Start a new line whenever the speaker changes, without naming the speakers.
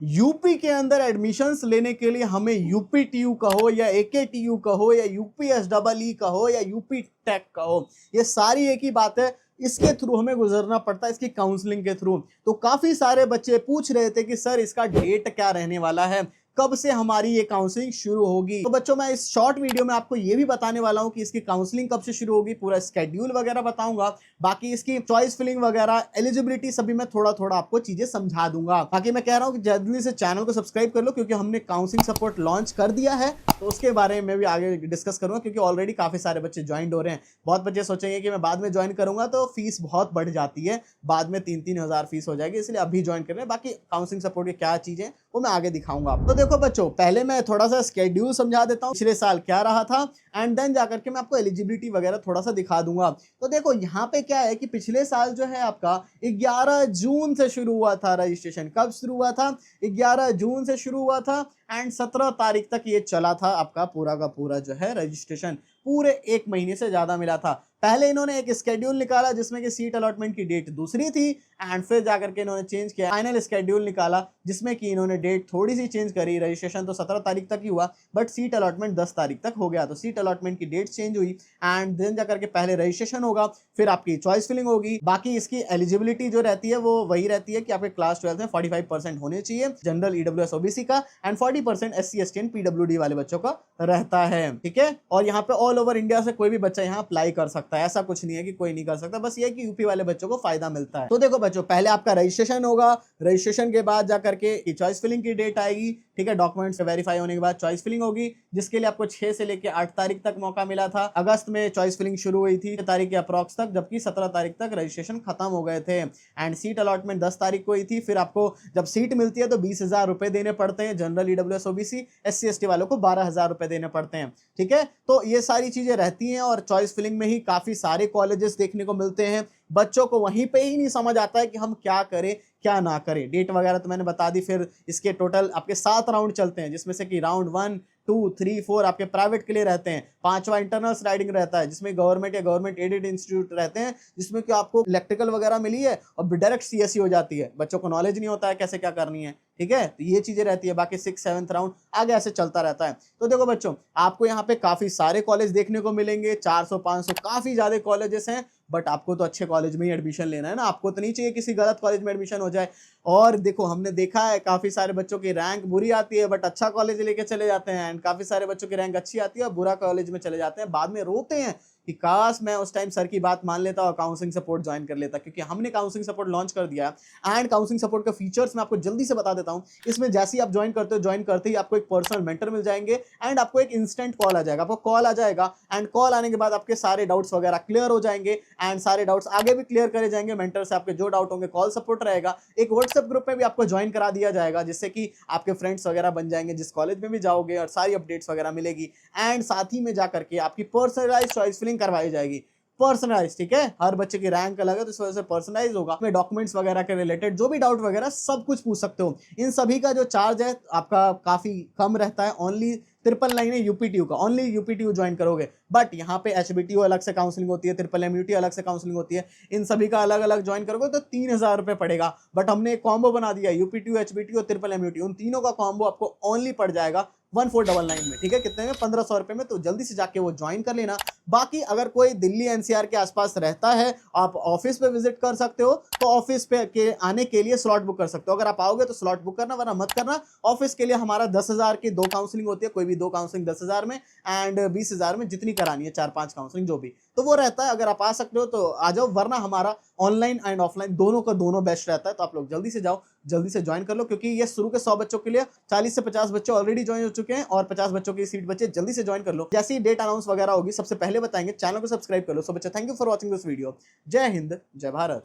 UP के अंदर admissions लेने के लिए हमें यूपीटीयू कहो या एकेटीयू कहो या यूपीएसईई कहो या यूपी टेक कहो, ये सारी एक ही बात है। इसके थ्रू हमें गुजरना पड़ता है, इसकी काउंसलिंग के थ्रू। तो काफी सारे बच्चे पूछ रहे थे कि सर इसका डेट क्या रहने वाला है, कब से हमारी ये काउंसलिंग शुरू होगी। तो बच्चों मैं इस शॉर्ट वीडियो में आपको ये भी बताने वाला हूं कि इसकी काउंसलिंग कब से शुरू होगी, पूरा स्केड्यूल वगैरह बताऊंगा। बाकी इसकी चॉइस फिलिंग वगैरह, एलिजिबिलिटी सभी मैं थोड़ा थोड़ा आपको चीजें समझा दूंगा। बाकी मैं कह रहा हूं कि जल्दी से चैनल को सब्सक्राइब कर लो, क्योंकि हमने काउंसलिंग सपोर्ट लॉन्च कर दिया है, तो उसके बारे में भी आगे डिस्कस करूंगा। क्योंकि ऑलरेडी काफी सारे बच्चे ज्वाइन हो रहे हैं। बहुत बच्चे सोचेंगे कि मैं बाद में ज्वाइन करूंगा तो फीस बहुत बढ़ जाती है, बाद में 3-3 हजार फीस हो जाएगी, इसलिए अभी ज्वाइन कर रहे हैं। बाकी काउंसलिंग सपोर्ट की क्या चीजें वो मैं आगे दिखाऊंगा। तो देखो बच्चों, पहले मैं थोड़ा सा स्केड्यूल समझा देता हूँ, पिछले साल क्या रहा था, एंड देन जाकर के मैं आपको एलिजिबिलिटी वगैरह थोड़ा सा दिखा दूंगा। तो देखो यहाँ पे क्या है कि पिछले साल जो है आपका 11 जून से शुरू हुआ था रजिस्ट्रेशन। कब शुरू हुआ था? 11 जून से शुरू हुआ था एंड 17 तारीख तक ये चला था आपका पूरा का पूरा जो है रजिस्ट्रेशन। पूरे 1 महीने से ज्यादा मिला था। पहले इन्होंने एक स्केड्यूल निकाला जिसमें कि सीट अलॉटमेंट की डेट दूसरी थी, एंड फिर जाकर के इन्होंने चेंज किया, फाइनल स्केड्यूल निकाला जिसमें कि इन्होंने डेट थोड़ी सी चेंज करी। रजिस्ट्रेशन तो 17 तारीख तक ही हुआ, बट सीट अलॉटमेंट 10 तारीख तक हो गया। तो सीट अलॉटमेंट की डेट चेंज हुई एंड देन जाकर के पहले रजिस्ट्रेशन होगा, फिर आपकी चॉइस फिलिंग होगी। बाकी इसकी एलिजिबिलिटी जो रहती है वो वही रहती है कि आपके क्लास 12 में 45% होने चाहिए जनरल, ईडब्ल्यूएस, ओबीसी का, and 40% SC, ST and PWD वाले बच्चों का रहता है। ठीक है, और यहाँ पे ऑल ओवर इंडिया से कोई भी बच्चा यहाँ अप्लाई कर सकता है। ऐसा कुछ नहीं है कि कोई नहीं कर सकता, बस ये है कि यूपी वाले बच्चों को फायदा मिलता है। तो देखो बच्चों, पहले आपका रजिस्ट्रेशन होगा, रजिस्ट्रेशन के बाद जाकर के चॉइस फिलिंग की डेट आएगी। ठीक है, डॉक्यूमेंट्स वेरीफाई होने के बाद चॉइस फिलिंग होगी, जिसके लिए आपको 6 से लेकर 8 तारीख तक मौका मिला था। अगस्त में चॉइस फिलिंग शुरू हुई थी, 6 तारीख के अप्रॉक्स तक, जबकि 17 तारीख तक रजिस्ट्रेशन खत्म हो गए थे। एंड सीट अलॉटमेंट 10 तारीख को ही थी। फिर आपको जब सीट मिलती है तो 20,000 रुपए देने पड़ते हैं general, EWS, OBC, SC, ST वालों को 12,000 रुपए देने पड़ते हैं। ठीक है, तो ये सारी चीजें रहती हैं। और चॉइस फिलिंग में ही काफी सारे कॉलेजेस देखने को मिलते हैं। बच्चों को वहीं पे ही नहीं समझ आता है कि हम क्या करें क्या ना करें। डेट वगैरह तो मैंने बता दी। फिर इसके टोटल आपके 7 राउंड चलते हैं, जिसमें से कि राउंड 1, 2, 3, 4 आपके प्राइवेट के लिए रहते हैं। 5वां इंटरनल राइडिंग रहता है, जिसमें गवर्नमेंट या गवर्नमेंट एडेड इंस्टीट्यूट रहते हैं, जिसमें कि आपको इलेक्ट्रिकल वगैरह मिली है और डायरेक्ट सीएससी हो जाती है। बच्चों को नॉलेज नहीं होता है कैसे क्या करनी है। ठीक है, तो ये चीजें रहती है। बाकी 6, 7th राउंड आगे ऐसे चलता रहता है। तो देखो बच्चों, आपको यहाँ पे काफी सारे कॉलेज देखने को मिलेंगे, 400, 500 काफी ज्यादा कॉलेजेस हैं। बट आपको तो अच्छे कॉलेज में ही एडमिशन लेना है ना, आपको तो नहीं चाहिए किसी गलत कॉलेज में एडमिशन हो जाए। और देखो, हमने देखा है काफी सारे बच्चों की रैंक बुरी आती है बट अच्छा कॉलेज लेके चले जाते हैं, एंड काफी सारे बच्चों की रैंक अच्छी आती है और बुरा कॉलेज में चले जाते हैं। बाद में रोते हैं कि काश मैं उस टाइम सर की बात मान लेता और काउंसलिंग सपोर्ट ज्वाइन कर लेता। क्योंकि हमने काउंसलिंग सपोर्ट लॉन्च कर दिया है। एंड काउंसलिंग सपोर्ट का फीचर्स मैं आपको जल्दी से बता देता हूं। इसमें जैसे ही आप ज्वाइन करते हो, ज्वाइन करते ही आपको एक पर्सनल मेंटर मिल जाएंगे, एंड आपको एक इंस्टेंट कॉल आ जाएगा। आपको कॉल आ जाएगा एंड कॉल आने के बाद आपके सारे डाउट्स वगैरह क्लियर हो जाएंगे, एंड सारे डाउट्स आगे भी क्लियर करे जाएंगे। मेंटर से आपके जो डाउट होंगे, कॉल सपोर्ट रहेगा। एक व्हाट्सएप ग्रुप में भी आपको ज्वाइन करा दिया जाएगा, जिससे कि आपके फ्रेंड्स वगैरह बन जाएंगे जिस कॉलेज में भी जाओगे, और सारी अपडेट्स वगैरह मिलेगी। एंड साथ ही में जाकर के आपकी पर्सनलाइज्ड चॉइस फिलिंग करवाई जाएगी। पर्सनलाइज, ठीक है, हर बच्चे की रैंक अलग है तो इस वजह से पर्सनलाइज होगा। में डॉक्यूमेंट्स वगैरह के रिलेटेड जो भी डाउट वगैरह सब कुछ पूछ सकते हो। इन सभी का जो चार्ज है आपका काफी कम रहता है, ओनली 999 है यूपीटीयू का। ओनली यूपीटीयू ज्वाइन करोगे। बट यहाँ पे एचबीटीयू अलग से काउंसलिंग होती है, MMUT अलग से काउंसलिंग होती है। इन सभी का अलग अलग ज्वाइन करोगे तो 3,000 रुपए पड़ेगा। बट हमने एक कॉम्बो बना दिया, यूपीटीयू, एचबीटीयू और MMUT, उन तीनों का कॉम्बो आपको ओनली पड़ जाएगा 1499 में। ठीक है, कितने में? 1500 रुपए में। तो जल्दी से जाके वो ज्वाइन कर लेना। बाकी अगर कोई दिल्ली एनसीआर के आसपास रहता है, आप ऑफिस पे विजिट कर सकते हो, तो ऑफिस पे के आने के लिए स्लॉट बुक कर सकते हो। अगर आप आओगे तो स्लॉट बुक करना, वरना मत करना। ऑफिस के लिए हमारा 10,000 की 2 काउंसलिंग होती है, कोई भी 2 काउंसलिंग 10,000 में, एंड 20,000 में जितनी करानी है, 4-5 काउंसलिंग जो भी, तो वो रहता है। अगर आप आ सकते हो तो आ जाओ, वरना हमारा ऑनलाइन एंड ऑफलाइन दोनों का दोनों बेस्ट रहता है। तो आप लोग जल्दी से जाओ, जल्दी से ज्वाइन कर लो, क्योंकि ये शुरू के 100 बच्चों के लिए 40 से 50 बच्चे ऑलरेडी ज्वाइन हो चुके हैं और 50 बच्चों की सीट बचे। जल्दी से ज्वाइन कर लो, जैसी डेट अनाउंस वगैरह होगी सबसे पहले बताएंगे। चैनल को सब्सक्राइब कर लो। सो बच्चे, thank you for watching this video. जय हिंद, जय भारत।